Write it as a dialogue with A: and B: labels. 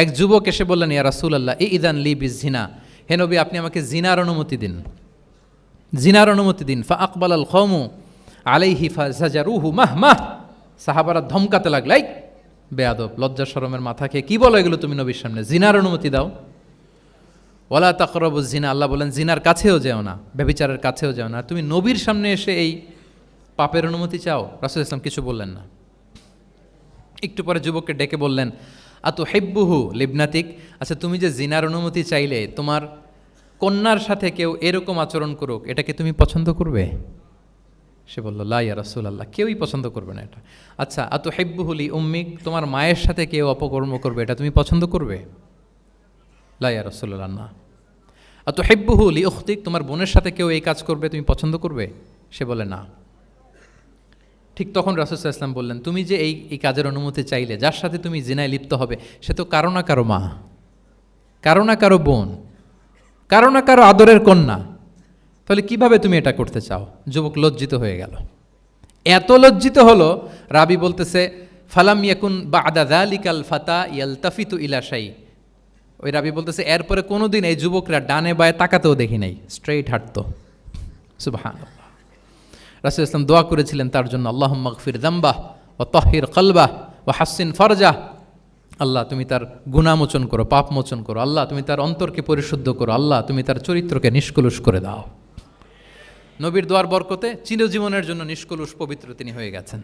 A: এক যুবক এসে বললেন, ইয়া রাসূলুল্লাহ ইদান লি বিজ্জিনা, হে নবী আপনি আমাকে জিনার অনুমতি দিন, জিনার অনুমতি দিন। ফা আকবালাল কওমু আলাইহি ফাজাজারুহু মাহ মাহ, সাহাবারা ধমকাতে লাগলো, এই বেয়াদব, লজ্জা শরমের মাথা খেয়ে কি বলো এগুলো তুমি নবীর সামনে, জিনার অনুমতি দাও। ওয়ালা তাকরাবুজ জিনা, আল্লাহ বলেন জিনার কাছেও যেও না, ব্যভিচারের কাছেও যেও না। তুমি নবীর সামনে এসে এই পাপের অনুমতি চাও? রাসূল ইসলাম কিছু বললেন না। একটু পরে যুবককে ডেকে বললেন, আতু হিব্বুহু লিবনাতিক, আচ্ছা তুমি যে জিনার অনুমতি চাইলে তোমার কন্যার সাথে কেউ এরকম আচরণ করুক, এটাকে তুমি পছন্দ করবে? সে বলল, লা ইয়া রাসূলুল্লাহ, কেউই পছন্দ করবে না এটা। আচ্ছা, আতু হিব্বুহু লি উম্মিক, তোমার মায়ের সাথে কেউ অপকর্ম করবে, এটা তুমি পছন্দ করবে? লা ইয়া রাসূলুল্লাহ, না। আতু হিব্বুহু লি উখতিক, তোমার বোনের সাথে কেউ এই কাজ করবে, তুমি পছন্দ করবে? সে বলে, না। ঠিক তখন রাসূল সাল্লাল্লাহু আলাইহি ওয়াসাল্লাম বললেন, তুমি যে এই কাজের অনুমতি চাইলে, যার সাথে তুমি জিনায় লিপ্ত হবে, সে তো কারো না কারো মা, কারো না কারো বোন, কারো না কারো আদরের কন্যা, তাহলে কিভাবে তুমি এটা করতে চাও? যুবক লজ্জিত হয়ে গেল। এত লজ্জিত হলো, রাবি বলতেছে, ফালাম ইয়াকুন বা'দা যালিকাল ফাতা ইয়ালতাফিতু ইলা শাই, ওই রাবি বলতেছে এরপরে কোনোদিন এই যুবকরা ডানে বায়ে তাকাতেও দেখি নাই, স্ট্রেইট হাঁটতো। সুবহানাল্লাহ। রাসূল ইসলাম দোয়া করেছিলেন তার জন্য, আল্লাহুম্মা গফির যামবাহ ওয়া তাহহির কলবাহ ওয়া হাসসিন ফারজাহ, আল্লাহ তুমি তার গুনাহ মোচন করো, পাপ মোচন করো, আল্লাহ তুমি তার অন্তরকে পরিশুদ্ধ করো, আল্লাহ তুমি তার চরিত্রকে নিষ্কলুষ করে দাও। নবীর দোয়ার বরকতে চিরজীবনের জন্য নিষ্কলুষ পবিত্র তিনি হয়ে গেছেন।